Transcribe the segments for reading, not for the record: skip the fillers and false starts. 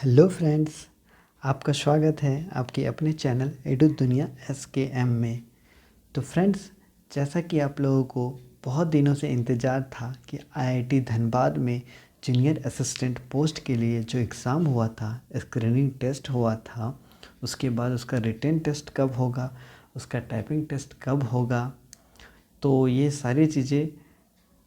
Hello friends, आपका स्वागत है आपके अपने चैनल एडू दुनिया SKM में। तो फ्रेंड्स, जैसा कि आप लोगों को बहुत दिनों से इंतज़ार था कि IIT धनबाद में जूनियर असिस्टेंट पोस्ट के लिए जो एग्ज़ाम हुआ था, स्क्रीनिंग टेस्ट हुआ था, उसके बाद उसका रिटन टेस्ट कब होगा, उसका टाइपिंग टेस्ट कब होगा, तो ये सारी चीज़ें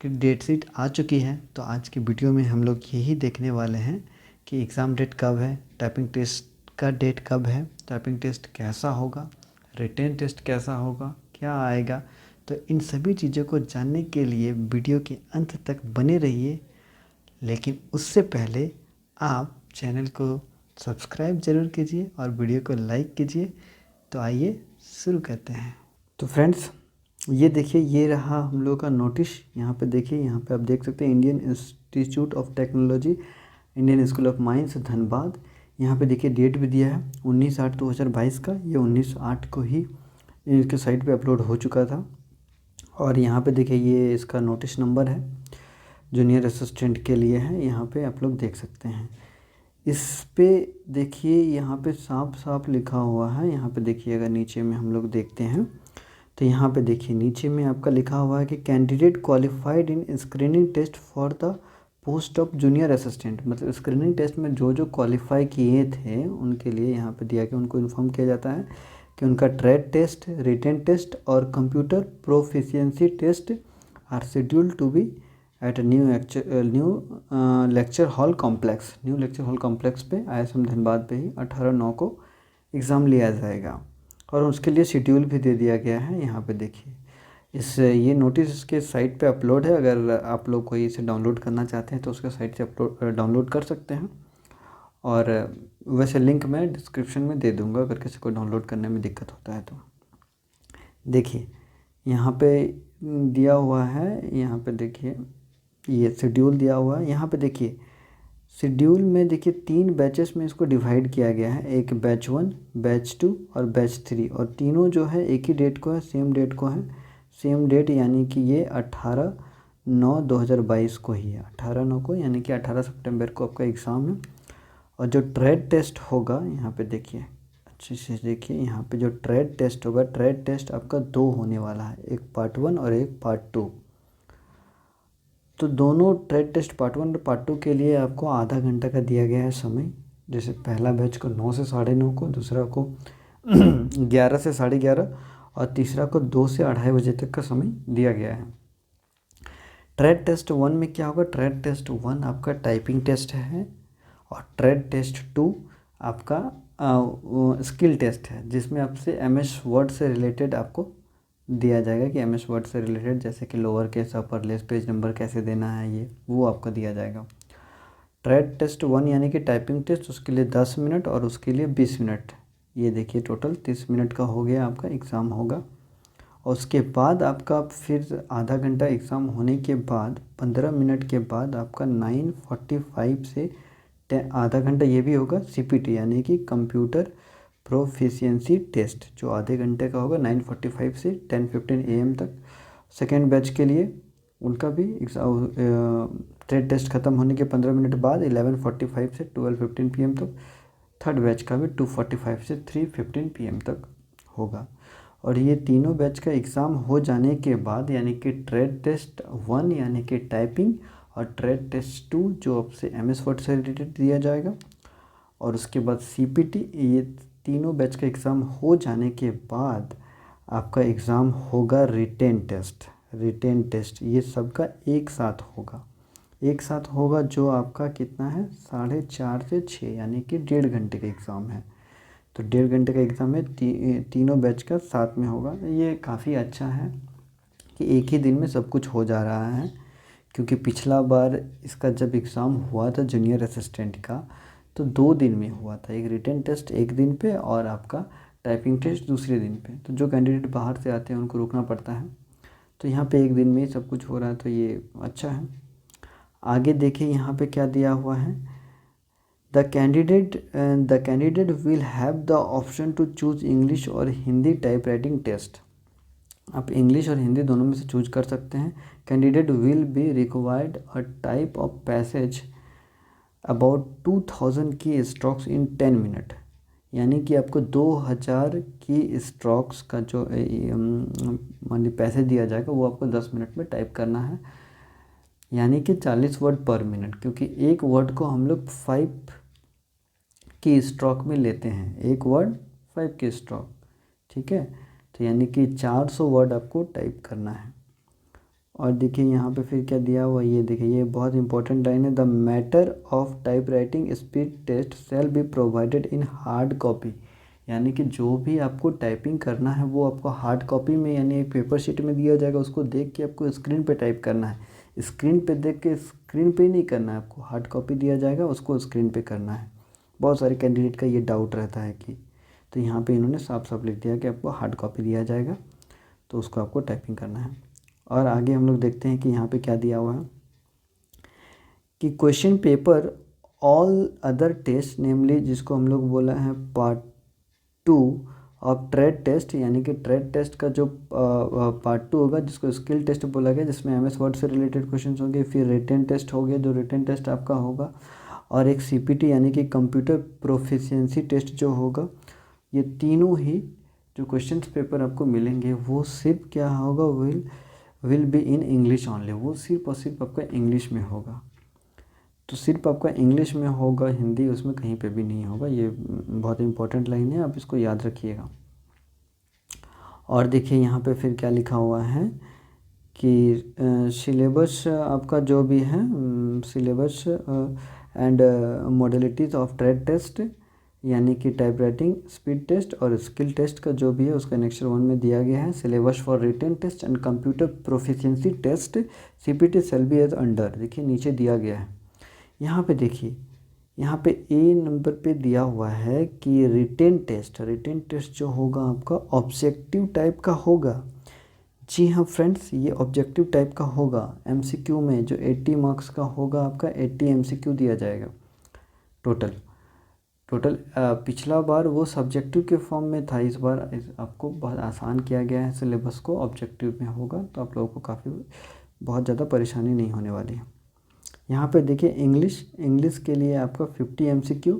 की डेट शीट आ चुकी है। तो आज की वीडियो में हम लोग यही देखने वाले हैं कि एग्ज़ाम डेट कब है, टाइपिंग टेस्ट का डेट कब है, टाइपिंग टेस्ट कैसा होगा, रिटन टेस्ट कैसा होगा, क्या आएगा। तो इन सभी चीज़ों को जानने के लिए वीडियो के अंत तक बने रहिए। लेकिन उससे पहले आप चैनल को सब्सक्राइब ज़रूर कीजिए और वीडियो को लाइक कीजिए। तो आइए शुरू करते हैं। तो फ्रेंड्स, ये देखिए, ये रहा हम लोग का नोटिस। यहाँ पे देखिए, यहाँ पे आप देख सकते हैं Indian institute of technology, Indian school of mines Dhanbad. यहाँ पे देखिए डेट भी दिया है 19/8/2022 का। ये 19/8 को ही इसके साइट पे अपलोड हो चुका था। और यहाँ पे देखिए ये इसका नोटिस नंबर है, जूनियर असिस्टेंट के लिए है। यहाँ पे आप लोग देख सकते हैं। इस पे देखिए यहाँ पे साफ साफ लिखा हुआ है। यहाँ पे देखिए, अगर नीचे में हम लोग देखते हैं तो यहाँ पे देखिए नीचे में आपका लिखा हुआ है कि candidate qualified in screening test for the post of junior assistant. मतलब स्क्रीनिंग टेस्ट में जो जो क्वालिफाई किए थे उनके लिए यहाँ पे दिया कि उनको इन्फॉर्म किया जाता है कि उनका ट्रेड टेस्ट, रिटन टेस्ट और computer proficiency test are scheduled to be at new lecture hall complex. New lecture hall complex पे ISM धनबाद पे ही 18/9 को एग्ज़ाम लिया जाएगा। और उसके लिए शेड्यूल भी दे दिया गया है। यहाँ पे देखिए ये नोटिस इसके साइट पे अपलोड है। अगर आप लोग कोई इसे डाउनलोड करना चाहते हैं तो उसके साइट से डाउनलोड कर सकते हैं। और वैसे लिंक मैं डिस्क्रिप्शन में दे दूँगा अगर किसी को डाउनलोड करने में दिक्कत होता है तो। देखिए यहाँ पे दिया हुआ है, यहाँ पे देखिए ये शेड्यूल दिया हुआ है। यहाँ पे देखिए शेड्यूल में देखिए 3 बैचेस में इसको डिवाइड किया गया है। एक बैच 1, बैच 2 और बैच 3। और तीनों जो है एक ही डेट को है, सेम डेट को है। सेम डेट यानी कि ये 18/9/2022 को ही है। 18/9 को यानी कि 18 सितंबर को आपका एग्ज़ाम है। और जो ट्रेड टेस्ट होगा, यहाँ पे देखिए अच्छे से देखिए, यहाँ पे जो ट्रेड टेस्ट होगा, ट्रेड टेस्ट आपका 2 होने वाला है, एक पार्ट 1 और एक पार्ट 2। तो दोनों ट्रेड टेस्ट पार्ट 1 और पार्ट 2 के लिए आपको आधा घंटा का दिया गया है समय। जैसे पहला बैच को 9 से 9:30 को, दूसरा को 11 से 11:30 और तीसरा को 2 से 2:30 बजे तक का समय दिया गया है। ट्रेड टेस्ट 1 में क्या होगा? ट्रेड टेस्ट 1 आपका टाइपिंग टेस्ट है और ट्रेड टेस्ट 2 आपका स्किल टेस्ट है, जिसमें आपसे MS वर्ड से रिलेटेड आपको दिया जाएगा कि MS वर्ड से रिलेटेड, जैसे कि लोअर केस, अपर लेस, पेज नंबर कैसे देना है, ये वो आपका दिया जाएगा। ट्रेड टेस्ट 1 यानी कि टाइपिंग टेस्ट, उसके लिए 10 मिनट और उसके लिए 20 मिनट। ये देखिए टोटल 30 मिनट का हो गया आपका एग्ज़ाम होगा। और उसके बाद आपका फिर आधा घंटा एग्ज़ाम होने के बाद 15 मिनट के बाद आपका 9:45 से आधा घंटा ये भी होगा CPT यानी कि कंप्यूटर प्रोफिशिएंसी टेस्ट, जो आधे घंटे का होगा 9:45 से 10:15 AM तक। सेकेंड बैच के लिए उनका भी ट्रेड टेस्ट ख़त्म होने के 15 मिनट बाद 11:45 से 12:15 PM तक। थर्ड बैच का भी 2:45 से 3:15 PM तक होगा। और ये तीनों बैच का एग्ज़ाम हो जाने के बाद यानी कि ट्रेड टेस्ट 1 यानी कि टाइपिंग और ट्रेड टेस्ट 2 जो आपसे MS वर्ड से रिलेटेड दिया जाएगा, और उसके बाद CPT, ये तीनों बैच का एग्ज़ाम हो जाने के बाद आपका एग्ज़ाम होगा रिटेन टेस्ट। रिटेन टेस्ट ये सबका एक साथ होगा, जो आपका कितना है 4:30 से 6 यानी कि 1.5 घंटे का एग्ज़ाम है। तो 1.5 घंटे का एग्ज़ाम है, तीनों बैच का साथ में होगा। ये काफ़ी अच्छा है कि एक ही दिन में सब कुछ हो जा रहा है, क्योंकि पिछला बार इसका जब एग्ज़ाम हुआ था जूनियर असिस्टेंट का तो 2 दिन में हुआ था। एक रिटन टेस्ट एक दिन पे और आपका टाइपिंग टेस्ट दूसरे दिन पे। तो जो कैंडिडेट बाहर से आते हैं उनको रुकना पड़ता है। तो यहाँ पे एक दिन में ही सब कुछ हो रहा है, तो ये अच्छा है। आगे देखिए यहाँ पे क्या दिया हुआ है। The candidate will have the option to choose English और हिंदी टाइप राइटिंग टेस्ट। आप इंग्लिश और हिंदी दोनों में से चूज कर सकते हैं। Candidate will be required a type of passage about 2000 key strokes in 10 minute, यानी कि आपको 2000 की स्ट्रोक्स का जो मान लीजिए पैसे दिया जाएगा वो आपको 10 मिनट में टाइप करना है, यानी कि 40 वर्ड पर मिनट, क्योंकि एक वर्ड को हम लोग 5 की स्ट्रोक में लेते हैं, एक वर्ड 5 की स्ट्रोक, ठीक है। तो यानी कि 400 वर्ड आपको टाइप करना है। और देखिए यहाँ पे फिर क्या दिया हुआ, ये देखिए ये बहुत इंपॉर्टेंट लाइन है, the matter of type writing speed test shall be provided in hard copy, यानी कि जो भी आपको टाइपिंग करना है वो आपको हार्ड कॉपी में यानी एक पेपर शीट में दिया जाएगा, उसको देख के आपको स्क्रीन पे टाइप करना है। स्क्रीन पे देख के स्क्रीन पे नहीं करना है आपको, हार्ड कॉपी दिया जाएगा उसको स्क्रीन पे करना है। बहुत सारे कैंडिडेट का ये डाउट रहता है कि, तो यहाँ पे इन्होंने साफ साफ लिख दिया कि आपको हार्ड कॉपी दिया जाएगा तो उसको आपको टाइपिंग करना है। और आगे हम लोग देखते हैं कि यहाँ पे क्या दिया हुआ है कि question paper all other test namely, जिसको हम लोग बोला है पार्ट 2 ऑफ ट्रेड टेस्ट, यानी कि ट्रेड टेस्ट का जो पार्ट 2 होगा जिसको स्किल टेस्ट बोला गया, जिसमें MS वर्ड से रिलेटेड क्वेश्चन होंगे, फिर रिटन टेस्ट हो गया जो रिटन टेस्ट आपका होगा, और एक CPT यानी कि कंप्यूटर प्रोफिशिएंसी टेस्ट जो होगा। ये तीनों ही जो क्वेश्चंस पेपर आपको मिलेंगे वो सिर्फ क्या होगा, will be in English only, वो सिर्फ और सिर्फ आपका इंग्लिश में होगा। तो सिर्फ आपका इंग्लिश में होगा, हिंदी उसमें कहीं पे भी नहीं होगा। ये बहुत इंपॉर्टेंट लाइन है, आप इसको याद रखिएगा। और देखिए यहाँ पे फिर क्या लिखा हुआ है कि सिलेबस आपका जो भी है, syllabus and modalities of trade test, यानी कि टाइप राइटिंग स्पीड टेस्ट और स्किल टेस्ट का जो भी है उसका नेक्स्ट 1 में दिया गया है। Syllabus for written test and computer proficiency test CPT shall be as under, देखिए नीचे दिया गया है। यहाँ पे देखिए, यहाँ पे A नंबर पे दिया हुआ है कि रिटन टेस्ट जो होगा आपका ऑब्जेक्टिव टाइप का होगा। जी हाँ फ्रेंड्स, ये ऑब्जेक्टिव टाइप का होगा। MCQ में जो 80 मार्क्स का होगा आपका 80 MCQ दिया जाएगा टोटल। पिछला बार वो सब्जेक्टिव के फॉर्म में था, इस बार आपको बहुत आसान किया गया है, सिलेबस को ऑब्जेक्टिव में होगा, तो आप लोगों को काफ़ी बहुत ज़्यादा परेशानी नहीं होने वाली है। यहाँ पे देखिए इंग्लिश के लिए आपका 50 MCQ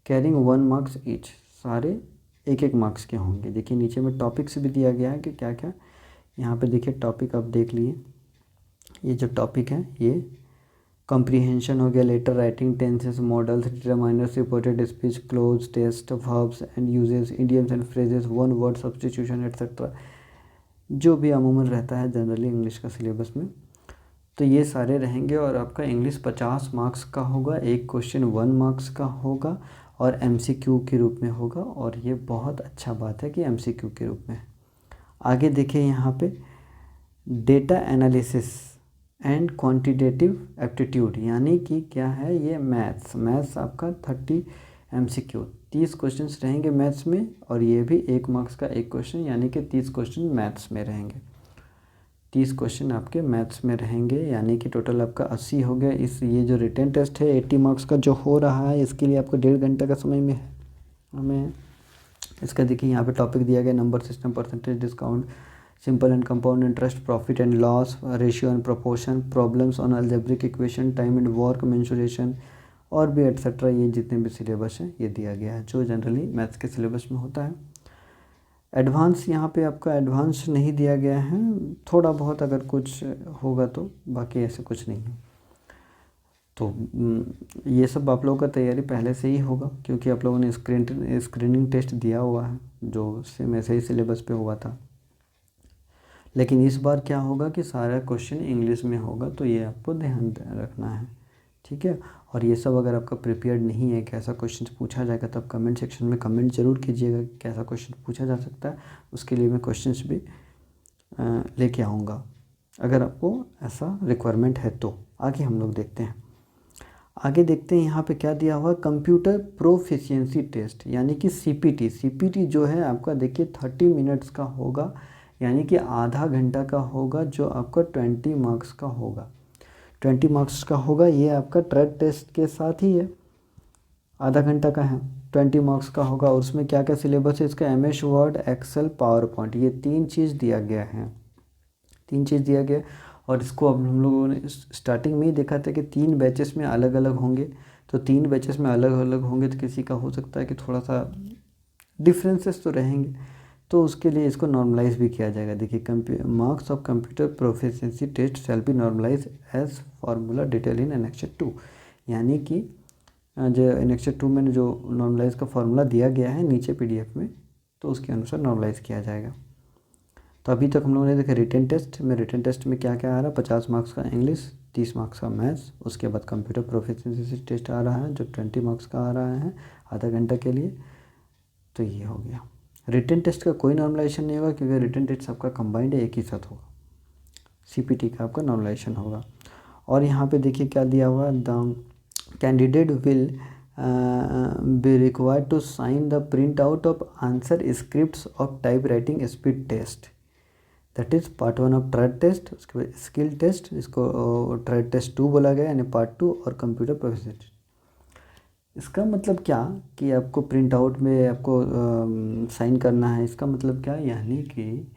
कैरिंग 1 मार्क्स ईच, सारे 1-1 मार्क्स के होंगे। देखिए नीचे में टॉपिक्स भी दिया गया है कि क्या क्या, यहाँ पे देखिए टॉपिक आप देख लिए, ये जो टॉपिक है ये कॉम्प्रीहेंशन हो गया, letter writing, tenses, modals, determiners, reported speech, cloze, test, verbs and usages, idioms and phrases, one word substitution etcetera, जो भी अमूमन रहता है जनरली इंग्लिश का सिलेबस में, तो ये सारे रहेंगे। और आपका इंग्लिश 50 मार्क्स का होगा, एक क्वेश्चन 1 मार्क्स का होगा और MCQ के रूप में होगा, और ये बहुत अच्छा बात है कि MCQ के रूप में। आगे देखिए यहाँ पे data analysis and quantitative aptitude, यानी कि क्या है ये मैथ्स आपका 30 MCQ, 30 क्वेश्चंस रहेंगे मैथ्स में, और ये भी 1 मार्क्स का एक क्वेश्चन, यानी कि 30 क्वेश्चन मैथ्स में रहेंगे, 30 क्वेश्चन आपके मैथ्स में रहेंगे, यानी कि टोटल आपका 80 हो गया। ये जो रिटन टेस्ट है 80 मार्क्स का जो हो रहा है, इसके लिए आपको 1.5 घंटे का समय में हमें इसका देखिए यहाँ पे टॉपिक दिया गया, number system, percentage discount, simple and compound interest, profit and loss, ratio and proportion, problems on algebraic equation, time and work mensuration, और भी एट्सेट्रा। ये जितने भी सिलेबस हैं ये दिया गया है जो जनरली मैथ्स के सिलेबस में होता है। एडवांस यहाँ पे आपका एडवांस नहीं दिया गया है, थोड़ा बहुत अगर कुछ होगा तो, बाकी ऐसे कुछ नहीं है। तो ये सब आप लोगों का तैयारी पहले से ही होगा, क्योंकि आप लोगों ने स्क्रीनिंग टेस्ट दिया हुआ है जो सेम ऐसे ही सिलेबस पे हुआ था। लेकिन इस बार क्या होगा कि सारा क्वेश्चन इंग्लिश में होगा, तो ये आपको ध्यान रखना है, ठीक है। और ये सब अगर आपका प्रिपेयर्ड नहीं है कैसा क्वेश्चन पूछा जाएगा, तब कमेंट सेक्शन में कमेंट ज़रूर कीजिएगा कैसा क्वेश्चन पूछा जा सकता है, उसके लिए मैं क्वेश्चंस भी लेके आऊँगा अगर आपको ऐसा रिक्वायरमेंट है तो। आगे हम लोग देखते हैं, आगे देखते हैं यहाँ पे क्या दिया हुआ, कंप्यूटर प्रोफिशिएंसी टेस्ट, यानी कि CPT जो है आपका देखिए 30 मिनट्स का होगा, यानी कि आधा घंटा का होगा, जो आपका 20 मार्क्स का होगा, 20 मार्क्स का होगा। ये आपका ट्रेड टेस्ट के साथ ही है, आधा घंटा का है, 20 मार्क्स का होगा। और उसमें क्या क्या सिलेबस है इसका, MS Word, Excel, PowerPoint, ये 3 चीज़ दिया गया है, 3 चीज़ दिया गया। और इसको अब हम लोगों ने स्टार्टिंग में ही देखा था कि 3 बैचेस में अलग अलग होंगे, तो 3 बैचेस में अलग अलग होंगे, तो किसी का हो सकता है कि थोड़ा सा डिफरेंसेस तो रहेंगे, तो उसके लिए इसको नॉर्मलाइज भी किया जाएगा। देखिए, marks of computer proficiency test shall be normalise as formula detail in annexure 2, यानी कि जो एनेक्सर 2 में जो नॉर्मलाइज का फार्मूला दिया गया है नीचे PDF में, तो उसके अनुसार नॉर्मलाइज किया जाएगा। तो अभी तक हम लोगों ने देखा रिटन टेस्ट में, रिटन टेस्ट में क्या क्या आ रहा है, 50 मार्क्स का इंग्लिश, 30 मार्क्स का मैथ्स, उसके बाद कंप्यूटर प्रोफिशिएंसी टेस्ट आ रहा है जो 20 मार्क्स का आ रहा है आधा घंटा के लिए। तो ये हो गया। रिटन टेस्ट का कोई नॉर्मलाइजेशन नहीं होगा क्योंकि रिटन टेस्ट आपका कंबाइंड है, एक ही साथ होगा। CPT का आपका नॉर्मलाइजेशन होगा। और यहाँ पे देखिए क्या दिया हुआ, the candidate will be required to sign the print out of answer scripts of type writing speed test, that is part 1 of trade test. उसके बाद स्किल टेस्ट, इसको ट्रेड टेस्ट 2 बोला गया, यानी पार्ट 2, और कंप्यूटर प्रोफिशिएंसी। इसका मतलब क्या कि आपको प्रिंट आउट में आपको साइन करना है। इसका मतलब क्या, यानी कि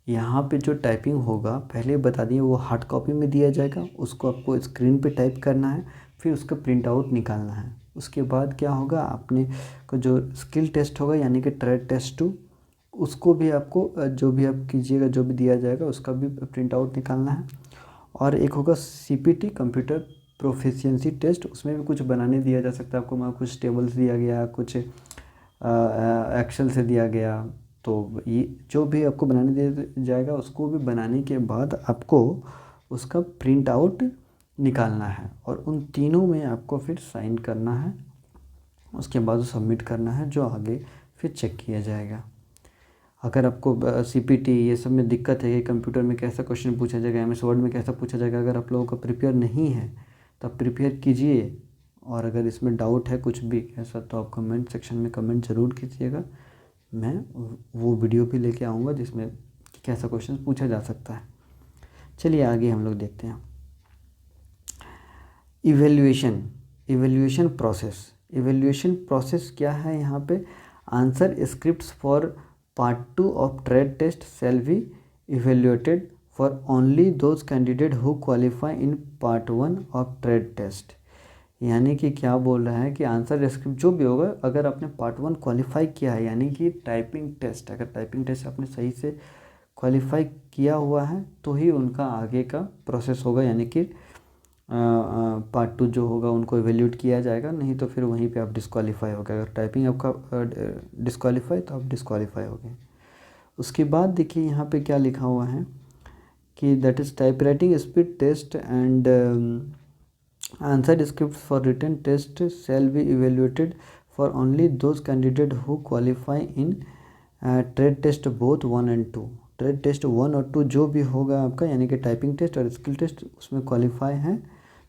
यहाँ पे जो टाइपिंग होगा, पहले बता दिए वो हार्ड कॉपी में दिया जाएगा, उसको आपको स्क्रीन पे टाइप करना है, फिर उसका प्रिंट आउट निकालना है। उसके बाद क्या होगा, आपने को जो स्किल टेस्ट होगा यानी कि ट्रेड टेस्ट 2, उसको भी आपको जो भी आप कीजिएगा, जो भी दिया जाएगा उसका भी प्रिंट आउट निकालना है। और एक होगा CPT कंप्यूटर प्रोफिशिएंसी टेस्ट, उसमें भी कुछ बनाने दिया जा सकता है आपको, वहाँ कुछ टेबल्स दिया गया, कुछ एक्सेल से दिया गया, तो ये जो भी आपको बनाने दिया जाएगा उसको भी बनाने के बाद आपको उसका प्रिंट आउट निकालना है, और उन तीनों में आपको फिर साइन करना है। उसके बाद सबमिट करना है, जो आगे फिर चेक किया जाएगा। अगर आपको CPT ये सब में दिक्कत है कि कंप्यूटर में कैसा क्वेश्चन पूछा जाएगा, MS वर्ड में कैसा पूछा जाएगा, अगर आप लोगों का प्रिपेयर नहीं है तब प्रिपेयर कीजिए। और अगर इसमें डाउट है कुछ भी ऐसा, तो आप कमेंट सेक्शन में कमेंट ज़रूर कीजिएगा, मैं वो वीडियो भी लेके आऊँगा जिसमें कैसा क्वेश्चन पूछा जा सकता है। चलिए आगे हम लोग देखते हैं। इवेल्यूएशन प्रोसेस क्या है यहाँ पे, answer scripts for part 2 of trade test shall be evaluated for only those candidate who qualify in part 1 of trade test. यानी कि क्या बोल रहा है कि आंसर स्क्रिप्ट जो भी होगा, अगर आपने पार्ट 1 क्वालिफाई किया है, यानी कि टाइपिंग टेस्ट, अगर टाइपिंग टेस्ट आपने सही से क्वालिफाई किया हुआ है तो ही उनका आगे का प्रोसेस होगा, यानी कि पार्ट 2 जो होगा उनको इवेल्यूट किया जाएगा, नहीं तो फिर वहीं पे आप डिस्क्वालीफाई हो गए। अगर टाइपिंग आपका डिस्क्वालीफाई तो आप डिस्क्वालीफाई हो गए। उसके बाद देखिए यहाँ पे क्या लिखा हुआ है कि that is type writing speed test and answer script for written test shall be evaluated for only those candidate who qualify in trade test both 1 and 2। Trade test 1 और 2 जो भी होगा आपका, यानी कि टाइपिंग टेस्ट और स्किल टेस्ट, उसमें qualify है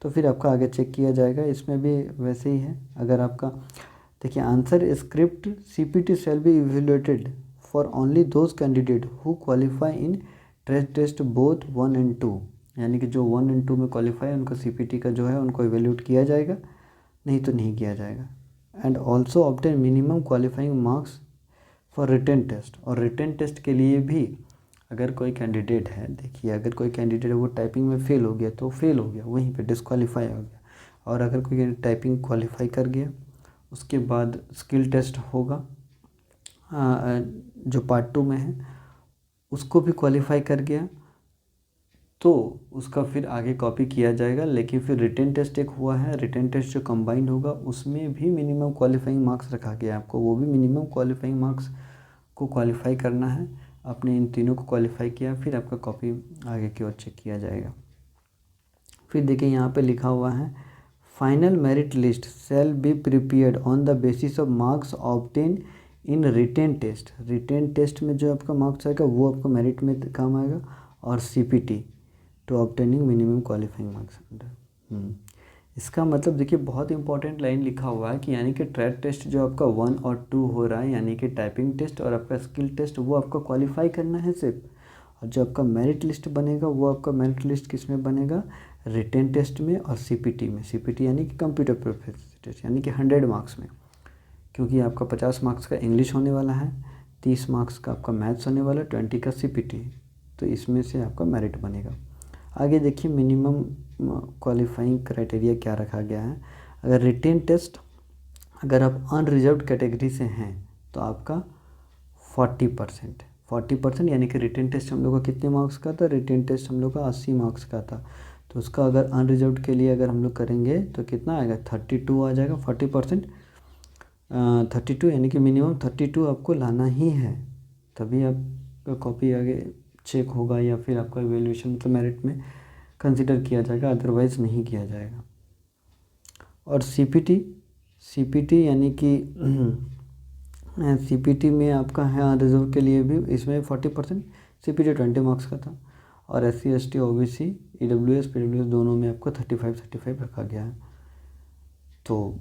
तो फिर आपका आगे चेक किया जाएगा। इसमें भी वैसे ही है। अगर आपका देखिए answer script CPT shall be evaluated for only those candidate who qualify in trade test both 1 and 2, यानी कि जो 1 and 2 में क्वालिफाई है उनको CPT का जो है उनको इवेल्यूट किया जाएगा, नहीं तो नहीं किया जाएगा। And also obtain minimum qualifying marks for written test. और रिटन टेस्ट के लिए भी अगर कोई कैंडिडेट है, देखिए अगर कोई कैंडिडेट है वो टाइपिंग में फ़ेल हो गया तो फेल हो गया, वहीं पे डिस्क्वालीफाई हो गया। और अगर कोई टाइपिंग क्वालिफाई कर गया, उसके बाद स्किल टेस्ट होगा जो पार्ट 2 में है, उसको भी क्वालिफाई कर गया तो उसका फिर आगे कॉपी किया जाएगा। लेकिन फिर रिटन टेस्ट एक हुआ है, रिटन टेस्ट जो कंबाइंड होगा उसमें भी मिनिमम क्वालिफाइंग मार्क्स रखा गया है आपको, वो भी मिनिमम क्वालिफाइंग मार्क्स को क्वालिफाई करना है। आपने इन तीनों को क्वालिफाई किया, फिर आपका कॉपी आगे की ओर चेक किया जाएगा। फिर देखिए यहाँ पे लिखा हुआ है final merit list shall be prepared on the basis of marks obtain in written test. Written test में जो आपका मार्क्स आएगा वो आपका मेरिट में काम आएगा, और CPT to obtaining minimum qualifying marks. इसका मतलब देखिए बहुत इंपॉर्टेंट लाइन लिखा हुआ है कि यानी कि ट्रेड टेस्ट जो आपका 1 और 2 हो रहा है, यानी कि टाइपिंग टेस्ट और आपका स्किल टेस्ट, वो आपका क्वालिफाई करना है सिर्फ। और जो आपका मेरिट लिस्ट बनेगा वो आपका मेरिट लिस्ट किस में बनेगा, रिटेन टेस्ट में और CPT में। CPT यानी कि कंप्यूटर प्रोफिशिएंसी टेस्ट, यानी कि 100 मार्क्स में, क्योंकि आपका 50 मार्क्स का इंग्लिश होने वाला है, 30 मार्क्स का आपका मैथ्स होने वाला है, 20 का CPT, तो इसमें से आपका मेरिट बनेगा। आगे देखिए मिनिमम क्वालिफाइंग क्राइटेरिया क्या रखा गया है। अगर रिटेन टेस्ट अगर आप अनरिजर्व्ड कैटेगरी से हैं तो आपका 40% यानी कि रिटेन टेस्ट हम लोग का कितने मार्क्स का था, रिटेन टेस्ट हम लोग का 80 मार्क्स का था। तो उसका अगर अनरिजर्व्ड के लिए अगर हम लोग करेंगे तो कितना आएगा, 32 आ जाएगा। 40% 32 यानी कि मिनिमम 32 आपको लाना ही है, तभी आपका कॉपी आगे चेक होगा या फिर आपका एवेल्यूएशन मतलब मेरिट में कंसिडर किया जाएगा, अदरवाइज़ नहीं किया जाएगा। और सीपीटी यानी कि सीपीटी में आपका है रिजर्व के लिए भी इसमें 40%, सीपीटी 20 मार्क्स का था। और SC ST OBC EWS PWS दोनों में आपको 35 रखा गया है। तो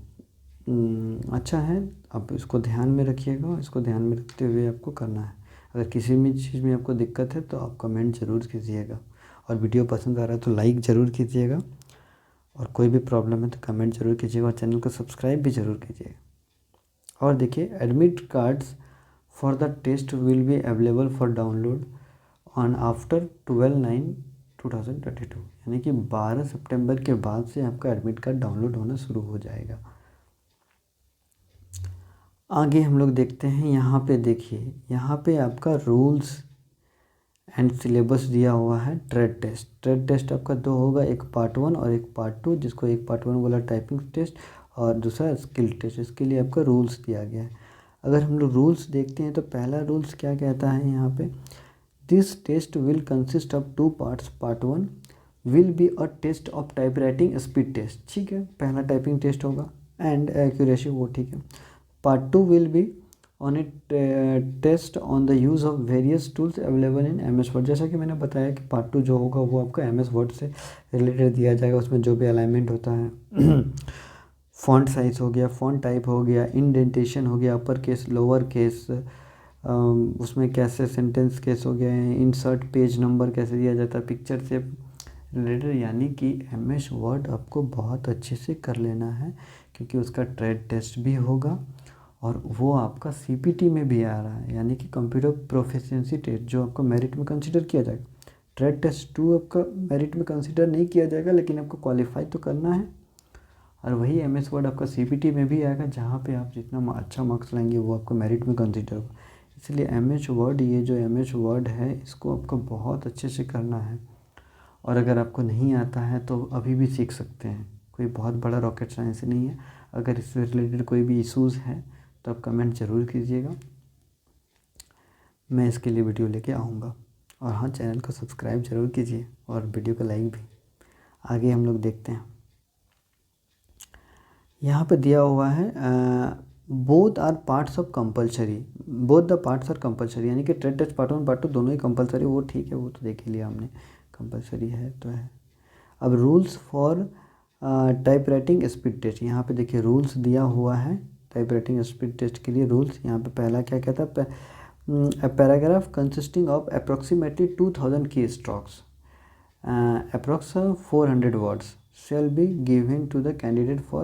अच्छा है, आप इसको ध्यान में रखिएगा, इसको ध्यान में रखते हुए आपको करना है। अगर किसी भी चीज़ में आपको दिक्कत है तो आप कमेंट ज़रूर कीजिएगा, और वीडियो पसंद आ रहा है तो लाइक ज़रूर कीजिएगा, और कोई भी प्रॉब्लम है तो कमेंट ज़रूर कीजिएगा, और चैनल को सब्सक्राइब भी ज़रूर कीजिएगा। और देखिए, admit cards for the test will be available for download on after 12/9/2022, यानी कि 12 सितंबर के बाद से आपका एडमिट कार्ड डाउनलोड होना शुरू हो जाएगा। आगे हम लोग देखते हैं, यहाँ पे देखिए, यहाँ पे आपका रूल्स एंड सिलेबस दिया हुआ है। ट्रेड टेस्ट आपका 2 होगा, एक पार्ट 1 और एक पार्ट 2, जिसको एक पार्ट 1 बोला टाइपिंग टेस्ट और दूसरा स्किल टेस्ट। इसके लिए आपका रूल्स दिया गया है। अगर हम लोग रूल्स देखते हैं तो पहला रूल्स क्या कहता है यहाँ पे, this test will consist of 2 parts. Part 1 will be a test of type writing speed test, ठीक है, पहला टाइपिंग टेस्ट होगा, एंड एक्यूरेसी, वो ठीक है। Part 2 will be on it test on the use of various tools available in MS Word. जैसा कि मैंने बताया कि पार्ट 2 जो होगा वो आपका MS वर्ड से रिलेटेड दिया जाएगा। उसमें जो भी अलाइनमेंट होता है फॉन्ट साइज हो गया, फॉन्ट टाइप हो गया, इंडेंटेशन हो गया, अपर केस लोअर केस, उसमें कैसे सेंटेंस केस हो गया है, इंसर्ट पेज नंबर कैसे दिया जाता है, पिक्चर से रिलेटेड। यानी कि MS वर्ड आपको बहुत अच्छे से कर लेना है, क्योंकि उसका ट्रेड टेस्ट भी होगा और वो आपका CPT में भी आ रहा है, यानी कि कंप्यूटर प्रोफिशिएंसी टेस्ट, जो आपको मेरिट में कंसिडर किया जाएगा। ट्रेड टेस्ट 2 आपका मेरिट में कंसिडर नहीं किया जाएगा, लेकिन आपको क्वालिफाई तो करना है। और वही MS वर्ड आपका CPT में भी आएगा, जहाँ पे आप जितना अच्छा मार्क्स लाएंगे वो आपको मेरिट में कंसिडर होगा। इसलिए MS वर्ड, ये जो MS वर्ड है, इसको आपको बहुत अच्छे से करना है। और अगर आपको नहीं आता है तो अभी भी सीख सकते हैं, कोई बहुत बड़ा रॉकेट साइंस नहीं है। अगर इससे रिलेटेड कोई भी इश्यूज़ है तो आप कमेंट ज़रूर कीजिएगा, मैं इसके लिए वीडियो लेके आऊँगा। और हाँ, चैनल को सब्सक्राइब ज़रूर कीजिए और वीडियो को लाइक भी। आगे हम लोग देखते हैं, यहाँ पे दिया हुआ है both are parts of compulsory, both the parts are compulsory, यानी कि ट्रेड टेस्ट पार्ट 1 पार्ट 2 दोनों ही कंपलसरी। वो ठीक है, वो तो देख ही लिया हमने, कंपलसरी है तो है। अब rules for type writing speed test, यहाँ पे देखिए रूल्स दिया हुआ है टाइप राइटिंग स्पीड टेस्ट के लिए। रूल्स यहाँ पे पहला क्या कहता है, paragraph consisting of approximately 2000 key strokes approx 400 words shall be given to the candidate for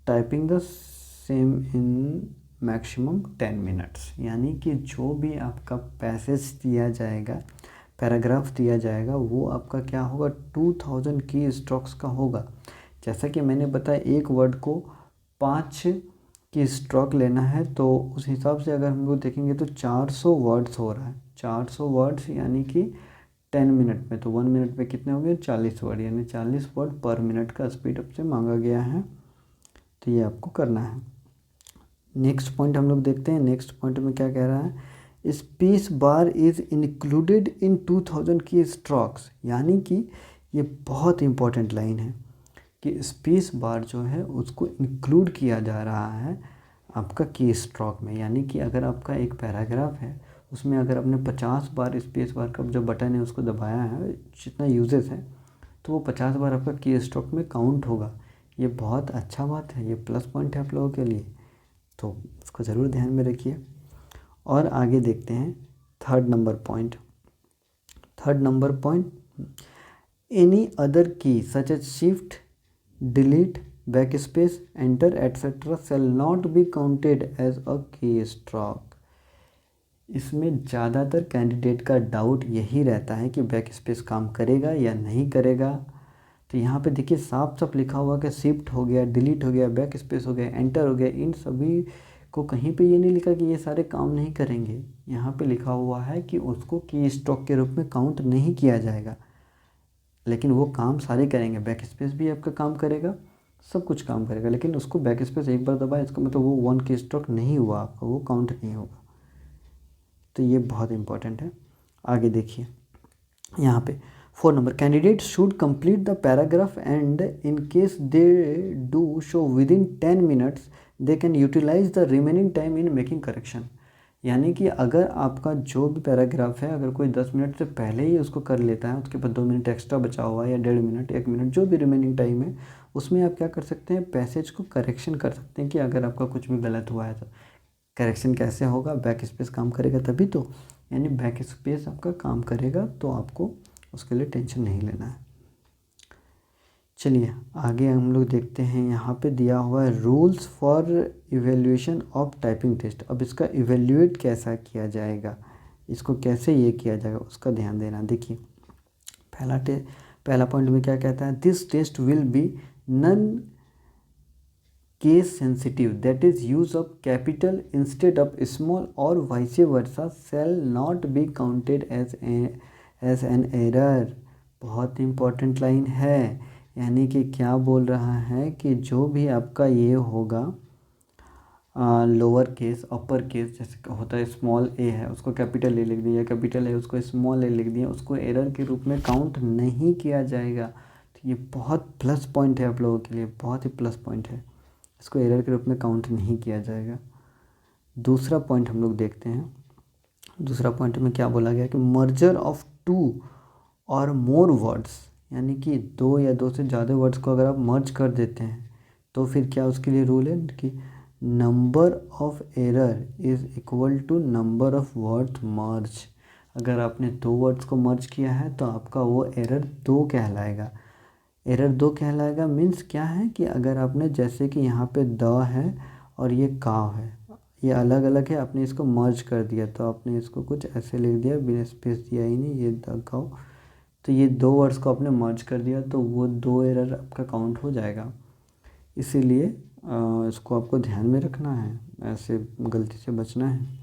typing the same in maximum 10 minutes। यानी कि जो भी आपका पैसेज दिया जाएगा, पैराग्राफ दिया जाएगा, वो आपका क्या होगा, 2000 की स्ट्रोक्स का होगा। जैसा कि मैंने बताया, एक वर्ड को 5 की स्ट्रोक लेना है, तो उस हिसाब से अगर हम लोग देखेंगे तो 400 वर्ड्स हो रहा है। 400 वर्ड्स यानी कि 10 मिनट में, तो 1 मिनट में कितने हो गए, 40 वर्ड, यानी 40 वर्ड पर मिनट का स्पीड अप से मांगा गया है। तो ये आपको करना है। नेक्स्ट पॉइंट हम लोग देखते हैं। नेक्स्ट पॉइंट में क्या कह रहा है, space bar is included in 2000 key strokes. यानी कि ये बहुत इंपॉर्टेंट लाइन है कि स्पेस बार जो है उसको इंक्लूड किया जा रहा है आपका की स्ट्रोक में। यानी कि अगर आपका एक पैराग्राफ है, उसमें अगर आपने 50 बार स्पेस बार का जो बटन है उसको दबाया है, जितना यूजेस है, तो वो 50 बार आपका की स्ट्रोक में काउंट होगा। ये बहुत अच्छा बात है, ये प्लस पॉइंट है आप लोगों के लिए, तो इसको ज़रूर ध्यान में रखिए। और आगे देखते हैं third number point, any other key such as shift, delete, back space, enter etcetera shall not be counted as a keystroke. इसमें ज़्यादातर कैंडिडेट का डाउट यही रहता है कि बैक स्पेस काम करेगा या नहीं करेगा। तो यहाँ पे देखिए साफ साफ लिखा हुआ कि शिफ्ट हो गया, डिलीट हो गया, बैक स्पेस हो गया, एंटर हो गया, इन सभी को कहीं पे ये नहीं लिखा कि ये सारे काम नहीं करेंगे। यहाँ पे लिखा हुआ है कि उसको की स्ट्रोक के रूप में काउंट नहीं किया जाएगा, लेकिन वो काम सारे करेंगे। बैक स्पेस भी आपका काम करेगा, सब कुछ काम करेगा, लेकिन उसको बैक स्पेस एक बार दबाए, इसका मतलब वो 1 की स्ट्रोक नहीं हुआ आपका, वो काउंट नहीं होगा। तो ये बहुत इंपॉर्टेंट है। आगे देखिए यहाँ पे 4 number, candidate should complete the paragraph and in case they do so within 10 minutes they can utilise the remaining time in making correction. यानी कि अगर आपका जो भी पैराग्राफ है, अगर कोई 10 मिनट से पहले ही उसको कर लेता है, उसके बाद 2 मिनट एक्स्ट्रा बचा हुआ है या 1.5 मिनट 1 मिनट जो भी रिमेनिंग टाइम है, उसमें आप क्या कर सकते हैं, पैसेज को करेक्शन कर सकते हैं कि अगर आपका कुछ भी गलत हुआ है तो करेक्शन कैसे होगा, बैक स्पेस काम करेगा तभी तो, यानी बैक स्पेस आपका काम करेगा, तो आपको उसके लिए टेंशन नहीं लेना है। चलिए आगे हम लोग देखते हैं, यहाँ पे दिया हुआ है rules for evaluation of typing test. अब इसका इवेल्यूएट कैसा किया जाएगा, इसको कैसे ये किया जाएगा उसका ध्यान देना। देखिए पहला पॉइंट में क्या कहता है, this test will be non case sensitive, that is use of capital instead of small और vice versa shall not be counted as an error. बहुत इंपॉर्टेंट लाइन है, यानी कि क्या बोल रहा है कि जो भी आपका ये होगा लोअर केस अपर केस, जैसे होता है स्मॉल ए है उसको कैपिटल ए लिख दिया, कैपिटल ए उसको स्मॉल ए लिख दिया, उसको एरर के रूप में काउंट नहीं किया जाएगा। तो ये बहुत प्लस पॉइंट है आप लोगों के लिए, बहुत ही प्लस पॉइंट है, इसको एरर के रूप में काउंट नहीं किया जाएगा। दूसरा पॉइंट हम लोग देखते हैं, दूसरा पॉइंट में क्या बोला गया कि मर्जर ऑफ 2 और मोर वर्ड्स, यानी कि 2 या 2 से ज़्यादा वर्ड्स को अगर आप मर्ज कर देते हैं तो फिर क्या उसके लिए रूल है कि number of error is equal to number of words merge. अगर आपने 2 वर्ड्स को मर्ज किया है तो आपका वो एरर 2 कहलाएगा। एरर 2 कहलाएगा मीन्स क्या है कि अगर आपने जैसे कि यहाँ पे द है और ये काव है, ये अलग अलग है, आपने इसको मर्ज कर दिया, तो आपने इसको कुछ ऐसे लिख दिया, बिना स्पेस दिया ही नहीं, ये द काव, तो ये 2 वर्ड्स को आपने मर्ज कर दिया, तो वो 2 एरर आपका काउंट हो जाएगा। इसीलिए इसको आपको ध्यान में रखना है, ऐसे गलती से बचना है।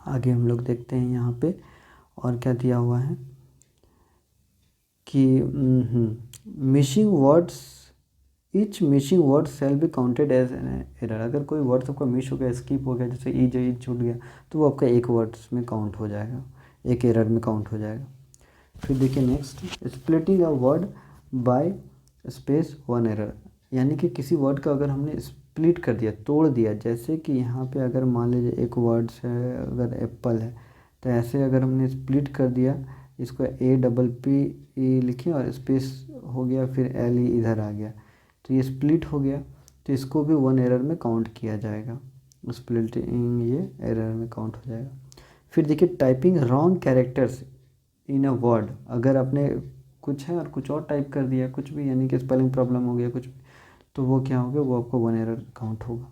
आगे हम लोग देखते हैं यहाँ पे और क्या दिया हुआ है कि missing words, each missing word shall be counted as an error. अगर कोई वर्ड्स आपका मिस हो गया, स्किप हो गया, जैसे ईज छूट गया, तो वो आपका एक वर्ड्स में काउंट हो जाएगा, एक एरर में काउंट हो जाएगा। फिर देखिए next, splitting a word by space 1 error, यानी कि किसी वर्ड का अगर हमने स्प्लिट कर दिया, तोड़ दिया, जैसे कि यहाँ पे अगर मान लीजिए एक वर्ड्स है, अगर एप्पल है, तो ऐसे अगर हमने स्प्लिट कर दिया, इसको APP लिखे और स्पेस हो गया, फिर LE इधर आ गया, तो ये स्प्लिट हो गया, तो इसको भी 1 एरर में काउंट किया जाएगा, स्प्लिटिंग ये एरर में काउंट हो जाएगा। फिर देखिए typing wrong characters in a word, अगर आपने कुछ है और कुछ और टाइप कर दिया, कुछ भी, यानी कि स्पेलिंग प्रॉब्लम हो गया कुछ भी, तो वो क्या होगा, वो आपको 1 एरर काउंट होगा।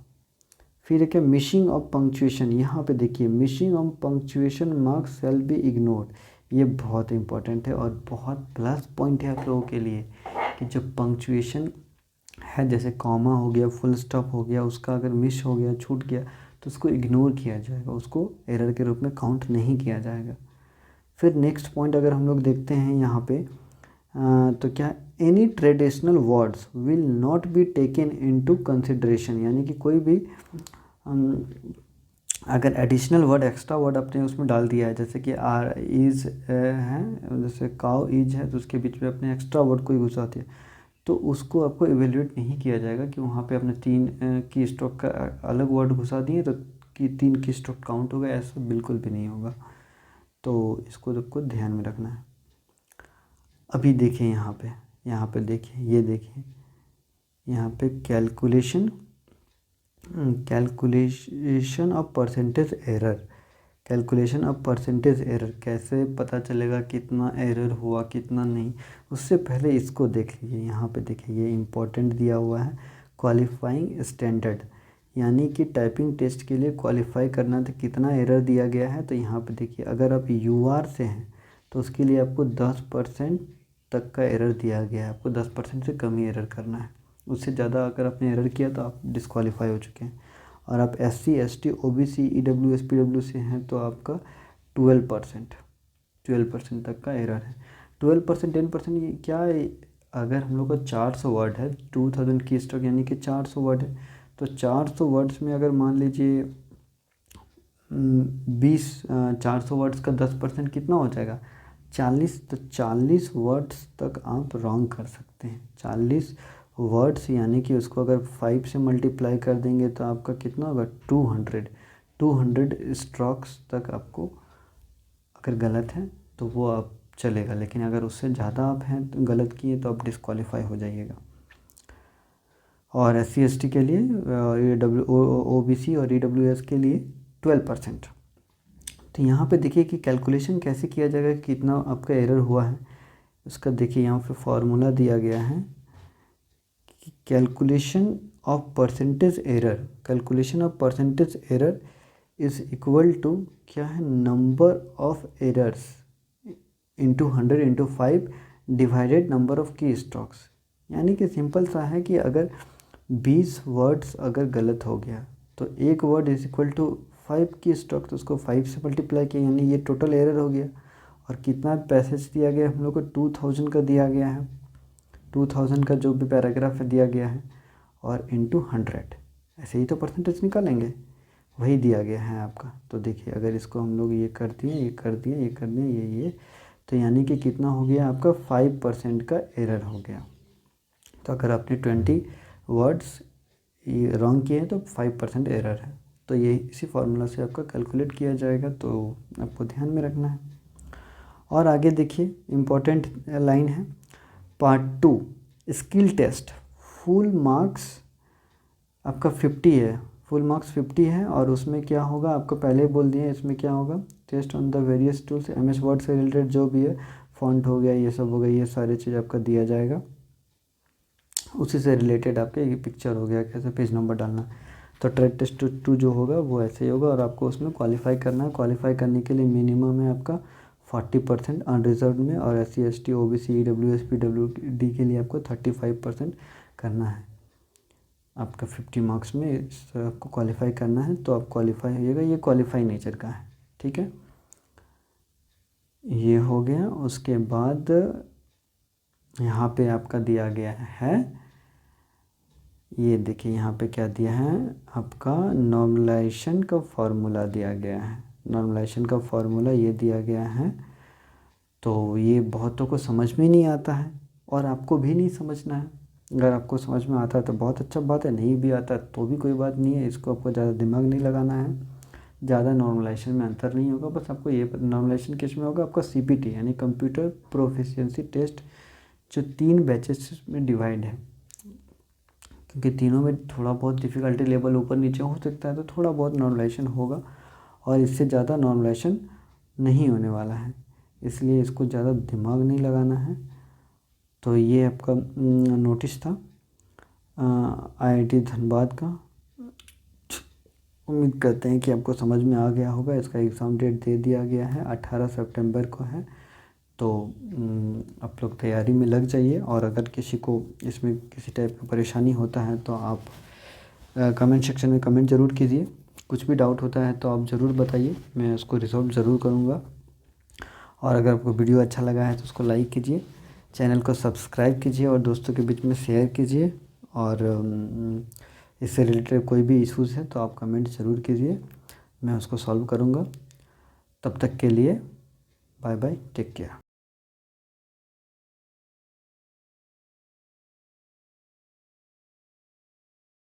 फिर एक है मिसिंग ऑफ पंक्चुएशन, यहाँ पे देखिए missing of punctuation marks shall be ignored, ये बहुत इंपॉर्टेंट है और बहुत प्लस पॉइंट है आप लोगों के लिए कि जो पंक्चुएशन है, जैसे कॉमा हो गया, फुल स्टॉप हो गया, उसका अगर मिस हो गया, छूट गया, तो उसको इग्नोर किया जाएगा, उसको एरर के रूप में काउंट नहीं किया जाएगा। फिर नेक्स्ट पॉइंट अगर हम लोग देखते हैं यहाँ पे तो क्या, any traditional words will not be taken into consideration, यानी कि कोई भी अगर एडिशनल वर्ड, एक्स्ट्रा वर्ड आपने उसमें डाल दिया है, जैसे कि इज है, जैसे काउ इज है, तो उसके बीच में अपने एक्स्ट्रा वर्ड कोई घुसा दिया, तो उसको आपको इवेल्यूएट नहीं किया जाएगा कि वहाँ पे आपने 3 की स्ट्रोक का अलग वर्ड घुसा दिए तो कि 3 की स्ट्रोक काउंट होगा, ऐसा बिल्कुल भी नहीं होगा। तो इसको आपको ध्यान में रखना है। अभी देखिए यहाँ पे देखिए, ये देखिए यहाँ पे calculation of percentage error, calculation of percentage error कैसे पता चलेगा कितना एरर हुआ कितना नहीं, उससे पहले इसको देख लीजिए। यहाँ पे देखिए ये इम्पोर्टेंट दिया हुआ है, क्वालिफाइंग स्टैंडर्ड, यानी कि टाइपिंग टेस्ट के लिए क्वालिफाई करना तो कितना एरर दिया गया है। तो यहाँ पे देखिए अगर आप UR से हैं तो उसके लिए आपको 10% तक का एरर दिया गया है, आपको 10% से कम ही एरर करना है। उससे ज़्यादा अगर आपने एरर किया तो आप डिस्क्वालीफाई हो चुके हैं। और आप SC ST OBC EWS PW से हैं तो आपका 12% तक का एरर है। 12% 10% ये क्या है? अगर हम लोग का 400 वर्ड है, 2000 की स्टॉक यानी कि 400 वर्ड है, तो 400 वर्ड्स में अगर मान लीजिए 400 वर्ड्स का 10% कितना हो जाएगा? 40। तो 40 वर्ड्स तक आप रॉन्ग कर सकते हैं। 40 वर्ड्स यानी कि उसको अगर 5 से मल्टीप्लाई कर देंगे तो आपका कितना होगा? 200 स्ट्रोक्स तक आपको अगर गलत है तो वो आप चलेगा, लेकिन अगर उससे ज़्यादा आप हैं तो गलत किए तो आप डिस्क्वालीफाई हो जाइएगा। और SC ST के लिए OBC और EWS के लिए 12%। तो यहाँ पे देखिए कि कैलकुलेशन कैसे किया जाएगा, कितना आपका एरर हुआ है उसका देखिए यहाँ पे फॉर्मूला दिया गया है कि calculation of percentage error is equal to क्या है? Number of errors into 100 into 5 divided number of key strokes. यानी कि सिंपल सा है कि अगर 20 वर्ड्स अगर गलत हो गया तो एक वर्ड इज इक्वल टू 5 की स्टॉक, तो उसको 5 से मल्टीप्लाई किया, यानी ये टोटल एरर हो गया। और कितना पैसेज दिया गया हम लोग को? 2000 का दिया गया है, 2000 का जो भी पैराग्राफ दिया गया है, और इंटू 100, ऐसे ही तो परसेंटेज निकालेंगे, वही दिया गया है आपका। तो देखिए अगर इसको हम लोग ये कर दिए, ये कर दिए, ये कर दिए, ये तो यानी कि कितना हो गया आपका? 5% का एरर हो गया। तो अगर आपने 20 वर्ड्स रॉन्ग किए हैं तो 5% एरर है। तो ये इसी फार्मूला से आपका कैलकुलेट किया जाएगा, तो आपको ध्यान में रखना है। और आगे देखिए इम्पोर्टेंट लाइन है part 2 skill test. Full marks आपका 50 है, फुल मार्क्स 50 है। और उसमें क्या होगा आपको पहले ही बोल दिए, इसमें क्या होगा? Test on the various tools, MS Word से रिलेटेड जो भी है, फॉन्ट हो गया, ये सब हो गया, ये सारी चीज़ आपका दिया जाएगा। उसी से रिलेटेड आपके ये पिक्चर हो गया कैसे पेज नंबर डालना। तो ट्रेड टेस्ट 2 जो होगा वो ऐसे ही होगा, और आपको उसमें क्वालिफाई करना है। क्वालिफाई करने के लिए मिनिमम है आपका 40% अनरिजर्व में, और SC ST OBC EWS PWD के लिए आपको 35% करना है। आपका 50 मार्क्स में आपको क्वालिफाई करना है, तो आप क्वालिफाई होइएगा। ये क्वालिफाई नेचर का है, ठीक है। ये हो गया। उसके बाद यहाँ पे आपका दिया गया है, ये देखिए यहाँ पे क्या दिया है आपका? नॉर्मलाइजेशन का फार्मूला दिया गया है। नॉर्मलाइजेशन का फार्मूला ये दिया गया है। तो ये बहुतों को समझ में नहीं आता है, और आपको भी नहीं समझना है। अगर आपको समझ में आता है तो बहुत अच्छा बात है, नहीं भी आता तो भी कोई बात नहीं है। इसको आपको ज़्यादा दिमाग नहीं लगाना है, ज़्यादा नॉर्मलाइजेशन में अंतर नहीं होगा। बस आपको ये नॉर्मलाइजेशन किस में होगा? आपका CPT यानी कंप्यूटर प्रोफिशिएंसी टेस्ट, जो 3 बैचेस में डिवाइड है, क्योंकि तीनों में थोड़ा बहुत डिफ़िकल्टी लेवल ऊपर नीचे हो सकता है, तो थोड़ा बहुत नॉर्मलाइजेशन होगा, और इससे ज़्यादा नॉर्मलाइजेशन नहीं होने वाला है, इसलिए इसको ज़्यादा दिमाग नहीं लगाना है। तो ये आपका नोटिस था IIT धनबाद का। उम्मीद करते हैं कि आपको समझ में आ गया होगा। इसका एग्ज़ाम डेट दे दिया गया है, 18 सितंबर को है। तो आप लोग तैयारी में लग जाइए। और अगर किसी को इसमें किसी टाइप की परेशानी होता है तो आप कमेंट सेक्शन में कमेंट ज़रूर कीजिए। कुछ भी डाउट होता है तो आप ज़रूर बताइए, मैं उसको रिजॉल्व ज़रूर करूँगा। और अगर आपको वीडियो अच्छा लगा है तो उसको लाइक कीजिए, चैनल को सब्सक्राइब कीजिए, और दोस्तों के बीच में शेयर कीजिए। और इससे रिलेटेड कोई भी इश्यूज़ है तो आप कमेंट ज़रूर कीजिए, मैं उसको सॉल्व करूँगा। तब तक के लिए बाय बाय, टेक केयर।